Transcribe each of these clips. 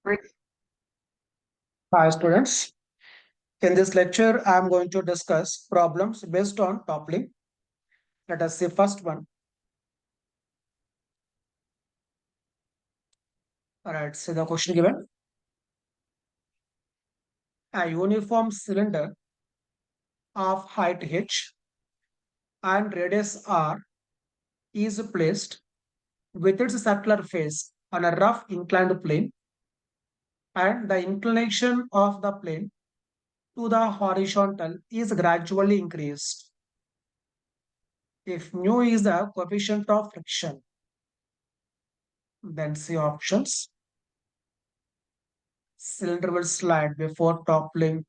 Right. Hi, students. In this lecture, I am going to discuss problems based on toppling. Let us see first one. All right, see the question given. A uniform cylinder of height h and radius r is placed with its circular face on a rough inclined plane, and the inclination of the plane to the horizontal is gradually increased. If mu is the coefficient of friction, then see options. Cylinder will slide before toppling,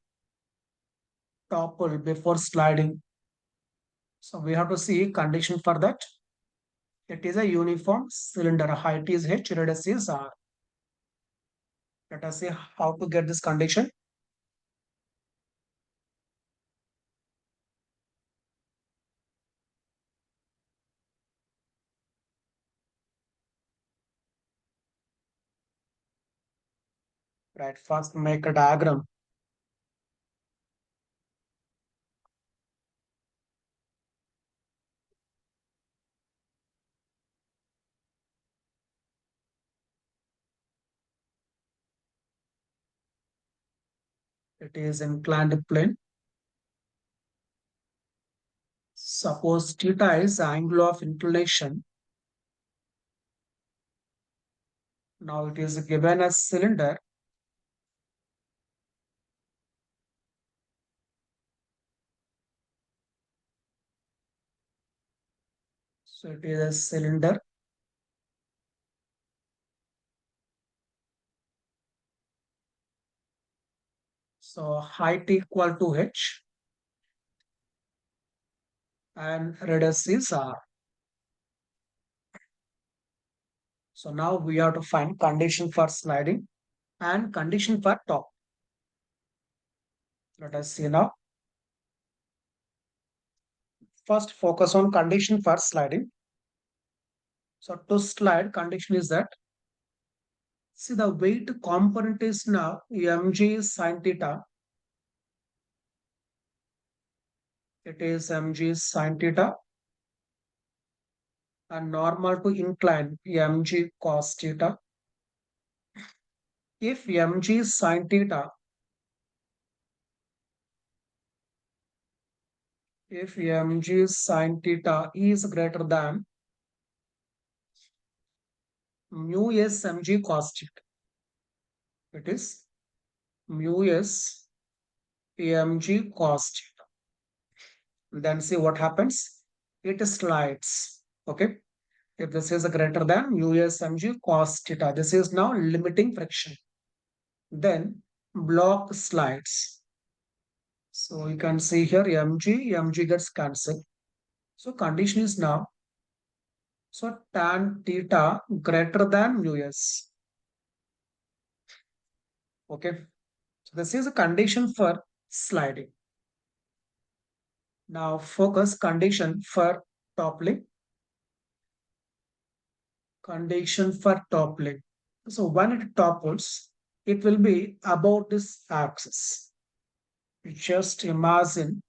topple before sliding. So we have to see condition for that. It is a uniform cylinder. Height is h, radius is r. Let us see how to get this condition. Right, first make a diagram. It is inclined plane. Suppose theta is angle of inclination. Now it is given as cylinder. So it is a cylinder. So height equal to h and radius is r. So now we have to find condition for sliding and condition for top. Let us see now. First, focus on condition for sliding. So to slide, condition is that, see the weight component is now mg sin theta. It is mg sin theta and normal to incline mg cos theta. If mg sin theta, if mg sin theta is greater than mu s mg cos theta, it is mu s mg cos theta. Then see what happens. It slides. Okay. If this is greater than mu s mg cos theta, this is now limiting friction. Then block slides. So you can see here mg gets cancelled. So condition is now, so tan theta greater than mu s. Okay. So this is a condition for sliding. Now focus condition for toppling. Condition for toppling. So when it topples, it will be about this axis. Just imagine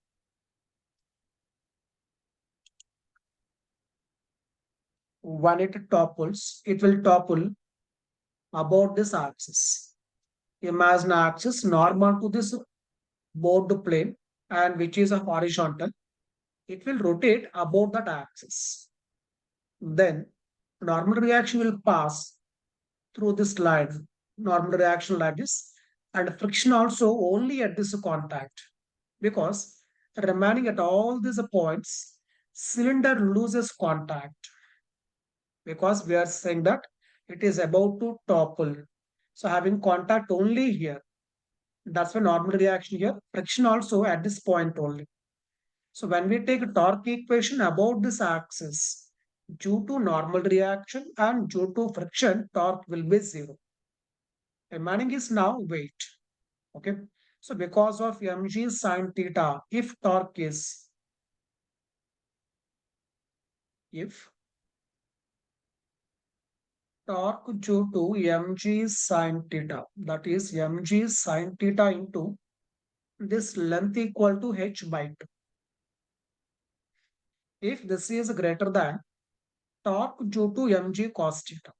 when it topples, it will topple about this axis. Imagine axis normal to this board plane and which is a horizontal. It will rotate about that axis. Then normal reaction will pass through this line, normal reaction like this, and friction also only at this contact, because remaining at all these points, cylinder loses contact, because we are saying that it is about to topple. So having contact only here, that's why normal reaction here, friction also at this point only. So when we take a torque equation about this axis, due to normal reaction and due to friction, torque will be zero. Remaining is now weight. Okay. So because of mg sin theta, if torque due to mg sine theta. That is mg sine theta into this length equal to h by 2. If this is greater than torque due to mg cos theta.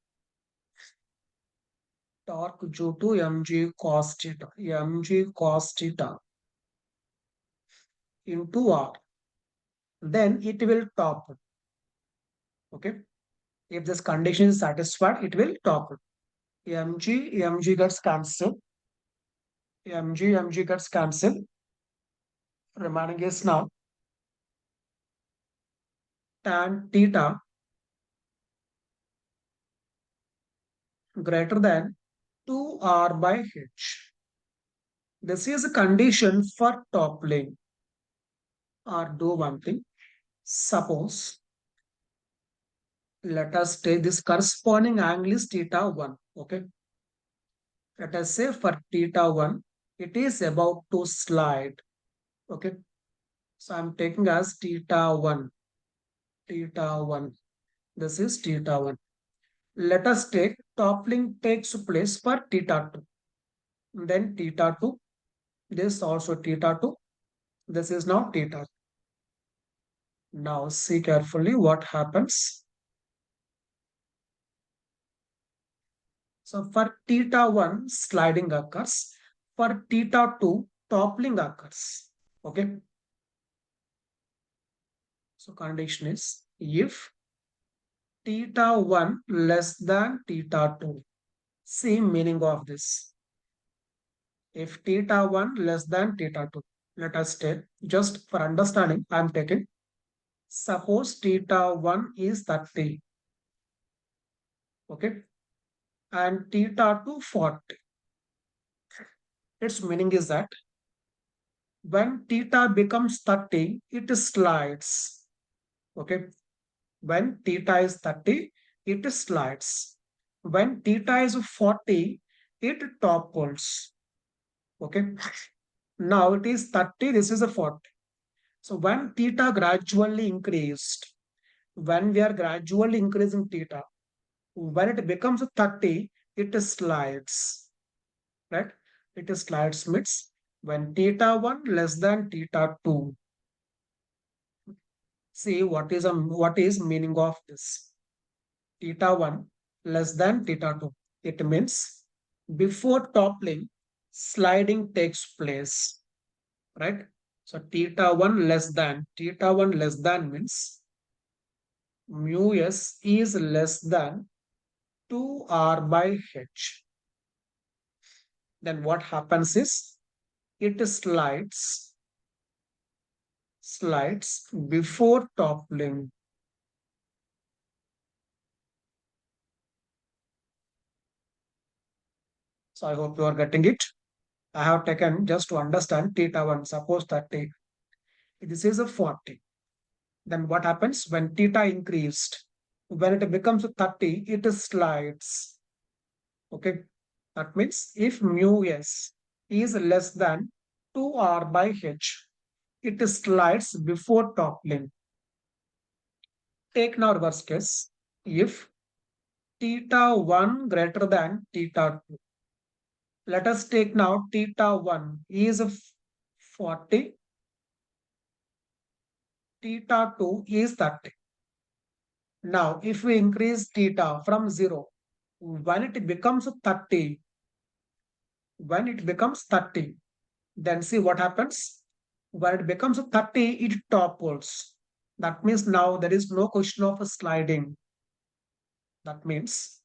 Torque due to mg cos theta. mg cos theta into r. Then it will topple. Okay. If this condition is satisfied, it will topple. mg gets cancelled. mg gets cancelled. Remaining is now tan theta greater than 2r by h. This is a condition for toppling. Or do one thing. Suppose, let us take this corresponding angle is theta 1. Okay. Let us say for theta 1, it is about to slide. Okay. So I'm taking as theta 1. Theta 1. This is theta 1. Let us take toppling takes place for theta 2. Then theta 2. This also theta 2. This is now theta. Now see carefully what happens. So for theta 1, sliding occurs. For theta 2, toppling occurs. Okay. So condition is if theta 1 less than theta 2. See meaning of this. If theta 1 less than theta 2. Let us take, just for understanding, I am taking. Suppose theta 1 is 30. Okay. And theta 2 40. Its meaning is that when theta becomes 30, it slides. Okay. When theta is 30, it slides. When theta is 40, it topples. Okay. Now it is 30, this is a 40. So when theta gradually increased, when we are gradually increasing theta, when it becomes 30, it slides. Right? It slides means when theta 1 less than theta 2. See what is meaning of this. Theta 1 less than theta 2. It means before toppling, sliding takes place. Right? So theta 1 less than means mu s is less than 2r by h. Then what happens is it slides before toppling. So I hope you are getting it. I have taken just to understand theta 1. Suppose 30. This is a 40. Then what happens when theta increased? When it becomes 30, it slides. Okay. That means if mu s is less than 2r by h, it slides before toppling. Take now reverse case. If theta 1 greater than theta 2. Let us take now theta 1 is 40, theta 2 is 30. Now, if we increase theta from 0, when it becomes 30, then see what happens. When it becomes 30, it topples. That means now there is no question of sliding. That means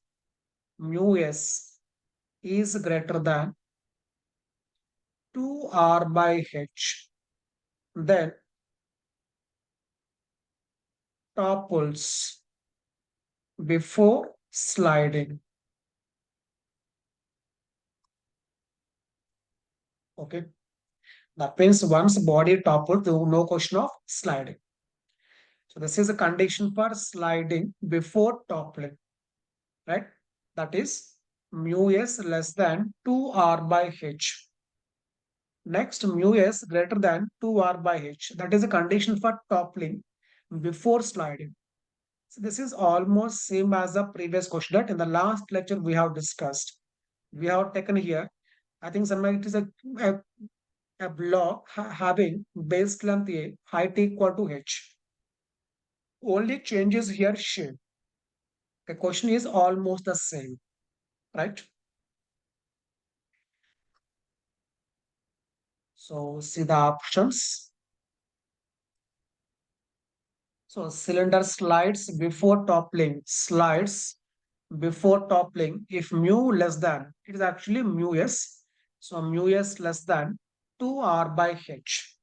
mu s is greater than 2r by h. Then topples before sliding. Okay. That means once body toppled, there no question of sliding. So this is a condition for sliding before toppling, right? That is mu s less than 2r by h. Next, mu s greater than 2r by h. That is a condition for toppling before sliding. So this is almost same as the previous question that in the last lecture we have discussed. We have taken here, I think somewhere it is a, a block having base length A, height equal to H. Only changes here shape. The question is almost the same, right? So see the options. So cylinder slides before toppling if mu less than, it is actually mu s. So mu s less than 2 r by h.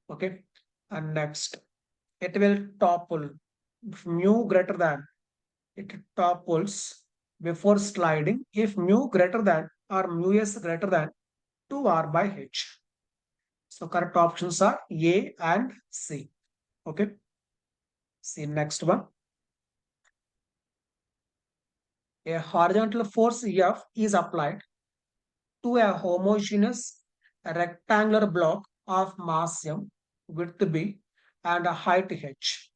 Okay. And next, it will topple if mu greater than, it topples before sliding if mu greater than or mu s greater than 2 r by h. So correct options are A and C. Okay. See next one. A horizontal force F is applied to a homogeneous rectangular block of mass m, width b, and a height h.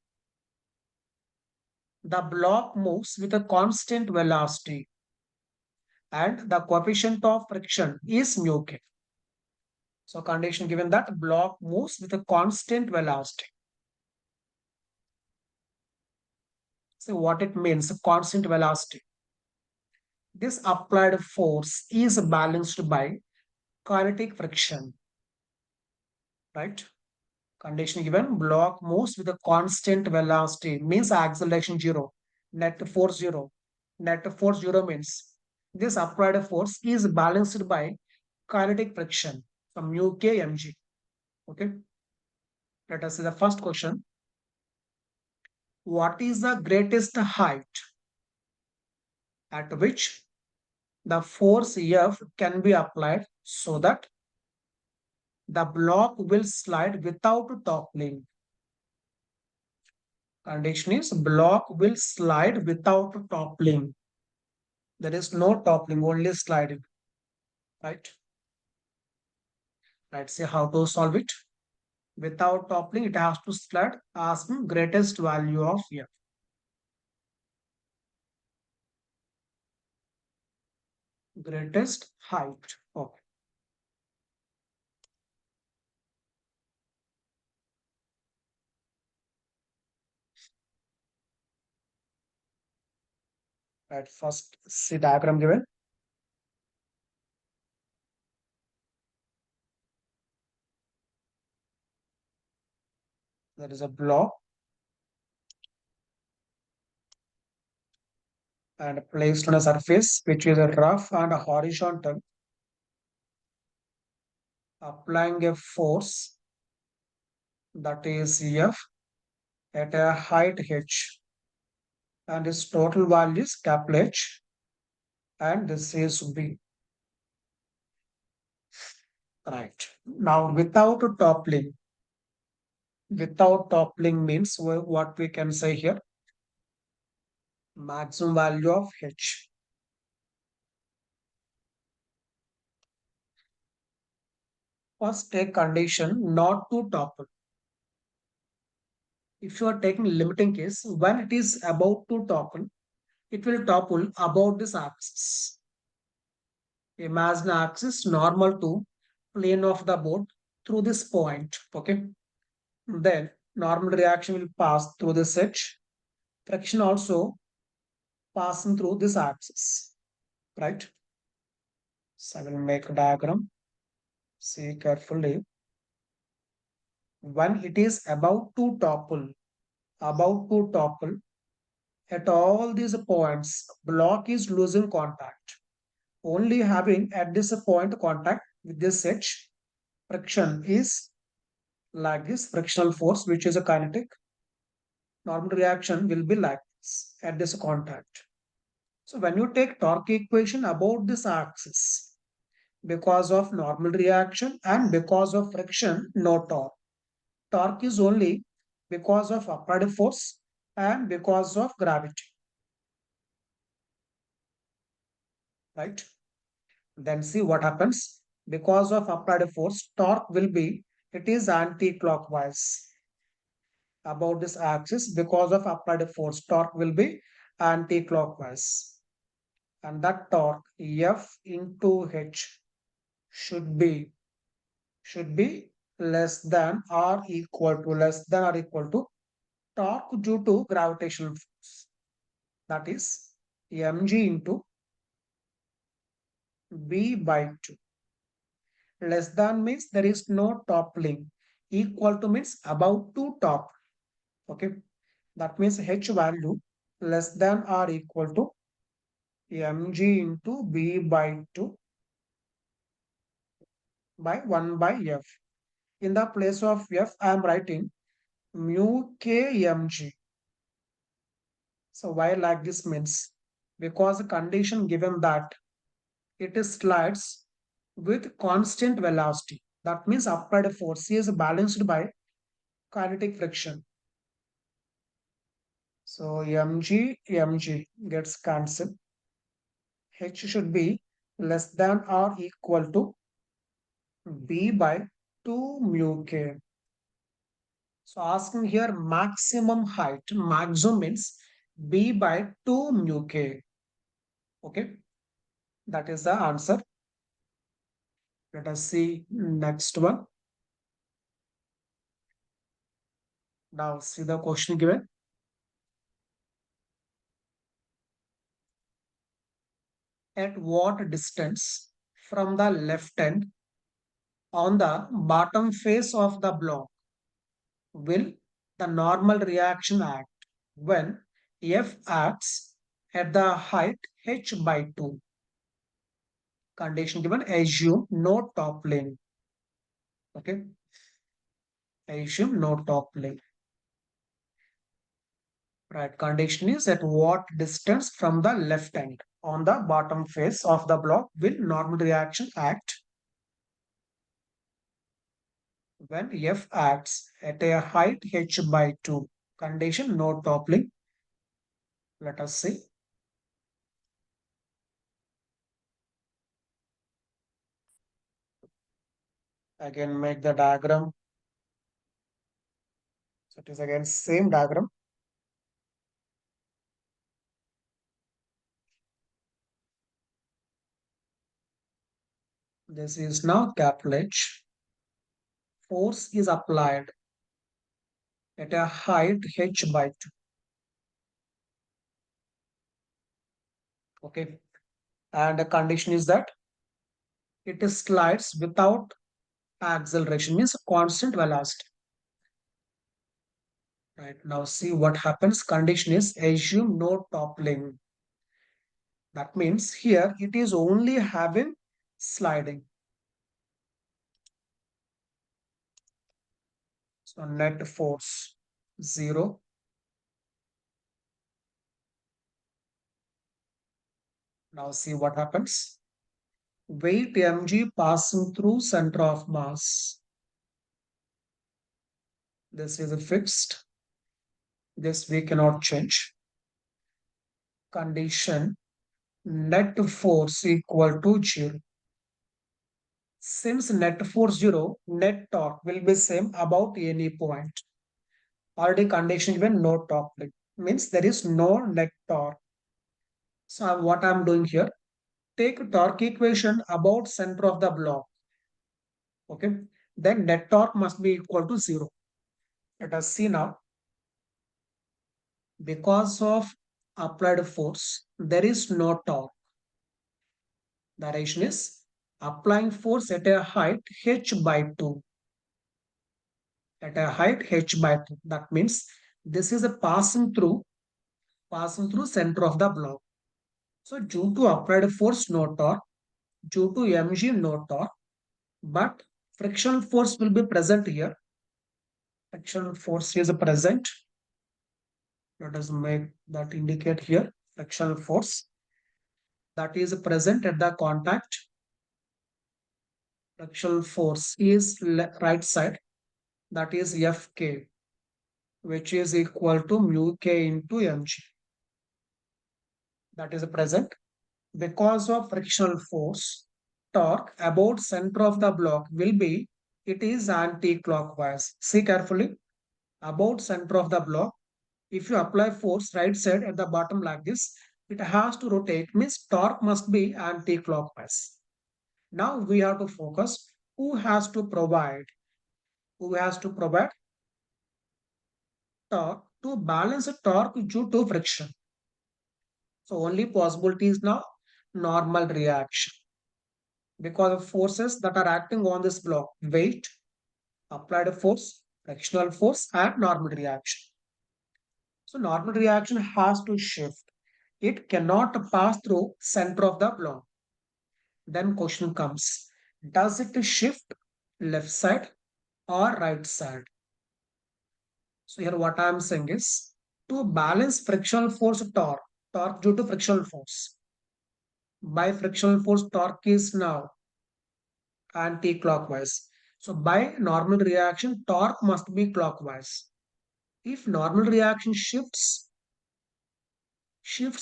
The block moves with a constant velocity and the coefficient of friction is mu k. So condition given that block moves with a constant velocity. So what it means, constant velocity. This applied force is balanced by kinetic friction, right? Condition given, block moves with a constant velocity means acceleration 0, net force 0. Net force 0 means this applied force is balanced by kinetic friction from mu k mg. Okay, let us see the first question. What is the greatest height at which the force F can be applied so that the block will slide without toppling? Condition is block will slide without toppling. There is no toppling, only sliding. Right? Let's see how to solve it. Without toppling, it has to slide. Ask me greatest value of F. Greatest height. Okay. Right. First, see diagram given. There is a block and placed on a surface which is a rough and a horizontal, applying a force that is F at a height h, and its total value is capital H, and this is B. Right. Now, without toppling means what we can say here, maximum value of H. First, take condition not to topple. If you are taking limiting case, when it is about to topple, it will topple about this axis. Imagine axis normal to plane of the board through this point. Okay. Then normal reaction will pass through this edge. Friction also passing through this axis. Right. So I will make a diagram. See carefully. When it is about to topple, at all these points, block is losing contact. Only having at this point contact with this edge, friction is like this frictional force, which is a kinetic. Normal reaction will be like this at this contact. So when you take torque equation about this axis, because of normal reaction and because of friction, no torque. Torque is only because of applied force and because of gravity, right? Then see what happens. Because of applied force, torque will be, it is anti-clockwise. about this axis because of applied force. Torque will be anti-clockwise. And that torque F into H should be less than or equal to torque due to gravitational force. That is mg into b by 2. Less than means there is no toppling. Equal to means about to top. Okay. That means H value less than or equal to mg into b by 2 by 1 by f. In the place of f, I am writing mu k mg. So why like this means? Because the condition given that it slides with constant velocity. That means applied force is balanced by kinetic friction. So mg gets cancelled. H should be less than or equal to b by 2 mu k. So asking here maximum height. Maximum means b by 2 mu k. Okay, that is the answer. Let us see next one. Now see the question given. At what distance from the left end on the bottom face of the block will the normal reaction act when F acts at the height h by 2? Condition given, assume no toppling. Okay, assume no toppling. Right, condition is at what distance from the left end on the bottom face of the block will normal reaction act when F acts at a height h by 2. Condition no toppling. Let us see. Again, make the diagram. So it is again same diagram. This is now capital H. Force is applied at a height h by 2. Okay. And the condition is that it slides without acceleration, means constant velocity. Right. Now see what happens. Condition is assume no toppling. That means here it is only having sliding. So net force 0. Now see what happens. Weight mg passing through center of mass. This is fixed. This we cannot change. Condition net force equal to 0. Since net force 0, net torque will be same about any point. Already condition given no torque means there is no net torque. So what I am doing here, take torque equation about center of the block. Okay, then net torque must be equal to 0. Let us see now. Because of applied force, there is no torque. The relation is applying force at a height h by 2. At a height h by 2. That means this is a passing through center of the block. So due to applied force, no torque. Due to mg, no torque. But frictional force will be present here. Frictional force is present. Let us make that indicate here. Frictional force that is present at the contact. Frictional force is right side. That is Fk, which is equal to mu k into mg. That is present. Because of frictional force, torque about center of the block will be, it is anti-clockwise. See carefully. about center of the block. If you apply force right side at the bottom like this, it has to rotate, means torque must be anti-clockwise. Now we have to focus who has to provide torque to balance the torque due to friction. So only possibility is now normal reaction because of forces that are acting on this block: weight, applied force, frictional force, and normal reaction. So normal reaction has to shift. It cannot pass through center of the block. Then question comes, does it shift left side or right side? So here what I am saying is, to balance frictional force torque due to frictional force. By frictional force, torque is now anti-clockwise. So by normal reaction, torque must be clockwise. If normal reaction shifts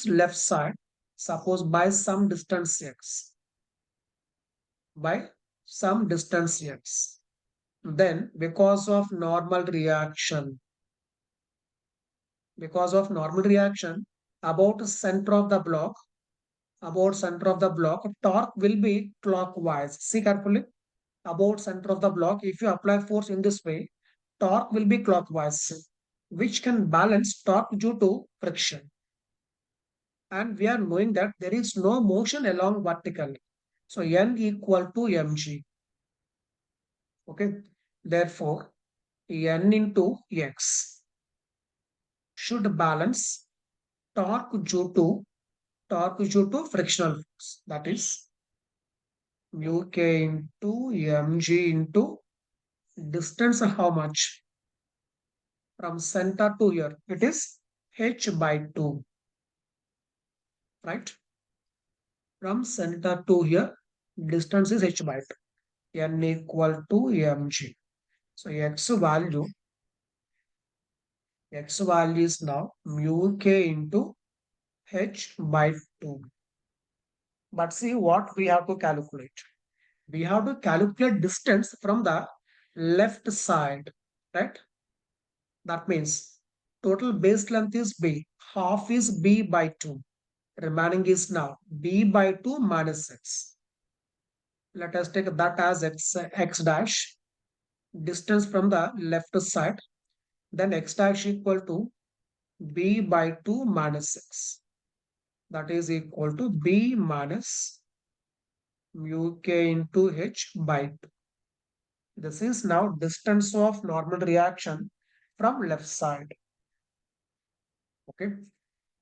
left side, suppose by some distance x, by some distance x, then because of normal reaction about center of the block, torque will be clockwise. See carefully, about center of the block, if you apply force in this way, torque will be clockwise, which can balance torque due to friction. And we are knowing that there is no motion along vertically. So N equal to mg. Okay. Therefore, N into x should balance torque due to frictional force. That is mu k into mg into distance how much? From center to here. It is h by 2. Right? From center to here, distance is h by 2. N equal to mg. So x value is now mu k into h by 2. But see what we have to calculate. We have to calculate distance from the left side, right? That means total base length is b, half is b by 2. Remaining is now b by 2 minus x. Let us take that as x dash, distance from the left side, then x dash equal to b by 2 minus x. That is equal to b minus mu k into h by 2. This is now distance of normal reaction from left side. Okay.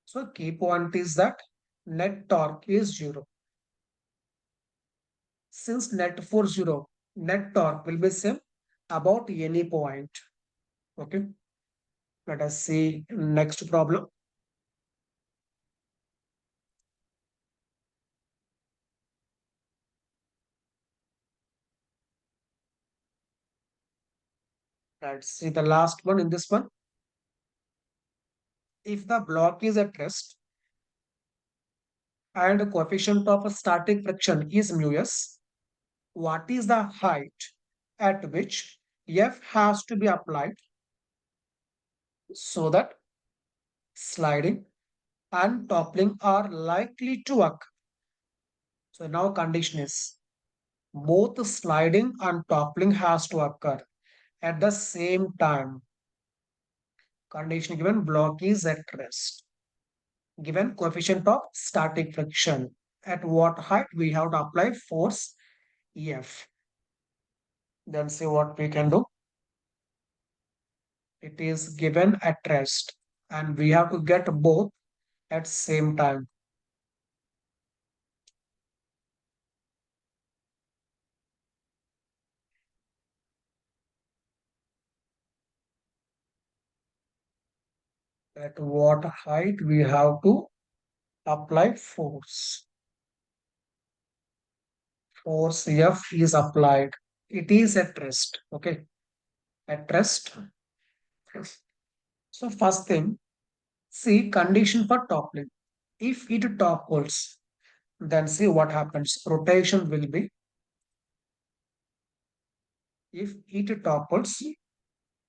So key point is that net torque is 0. Since net force 0, net torque will be same about any point. Okay. Let us see next problem. Let's see the last one in this one. If the block is at rest and the coefficient of static friction is mu s, what is the height at which F has to be applied so that sliding and toppling are likely to occur? So now condition is both sliding and toppling has to occur at the same time. Condition given, block is at rest. Given coefficient of static friction. At what height we have to apply force F. Then see what we can do. It is given at rest and we have to get both at same time. At what height we have to apply force. Force F is applied. It is at rest. Okay. At rest. So first thing, see condition for toppling. If it topples, then see what happens. Rotation will be, if it topples,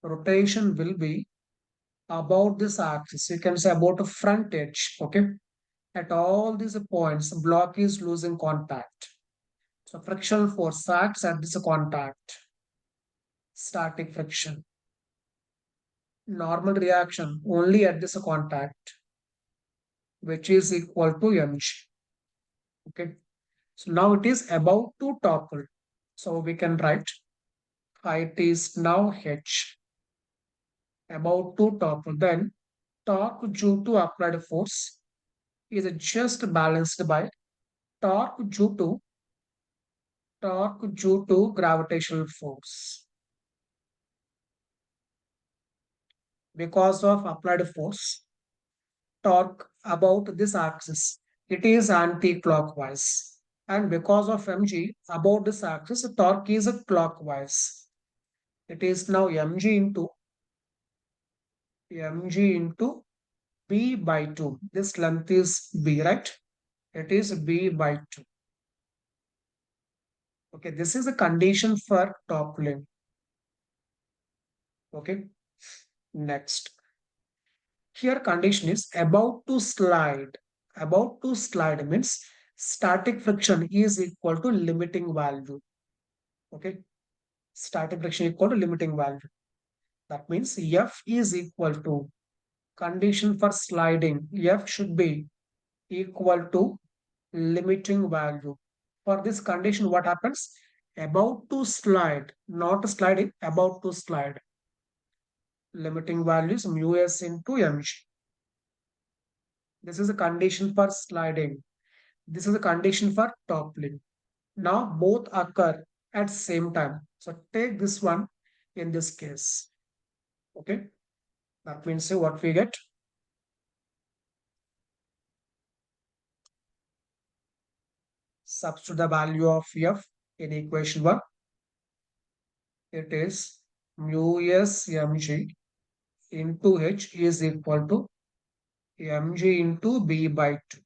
rotation will be about this axis. You can say about a front edge. Okay. At all these points, block is losing contact. So frictional force acts at this contact. Static friction. Normal reaction only at this contact, which is equal to mg. Okay. So now it is about to topple. So we can write height is now h. About to topple. Then torque due to applied force is just balanced by torque due to gravitational force. Because of applied force, torque about this axis, it is anti-clockwise. And because of mg about this axis, torque is clockwise. It is now mg into b by 2. This length is b, right? It is b by 2. Okay, this is a condition for toppling. Okay, next. Here condition is about to slide. About to slide means static friction is equal to limiting value. Okay, static friction equal to limiting value. That means F is equal to condition for sliding. F should be equal to limiting value. For this condition, what happens? About to slide, not sliding, about to slide. Limiting value is mu s into mg. This is a condition for sliding. This is a condition for toppling. Now both occur at same time. So take this one in this case. Okay. That means what we get? Substitute the value of f in equation 1. It is mu s mg into h is equal to mg into b by 2.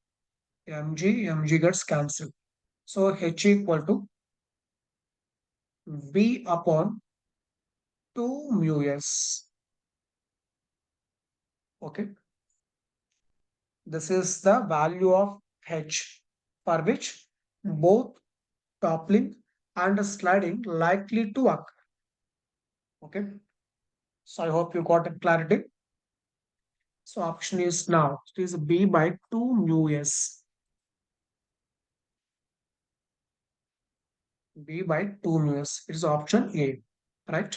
mg gets cancelled. So h equal to b upon 2 mu s. Okay. This is the value of h for which both toppling and sliding likely to occur. Okay. So I hope you got it clarity. So option is now it is b by 2 mu s. B by 2 mu s. It is option A, right?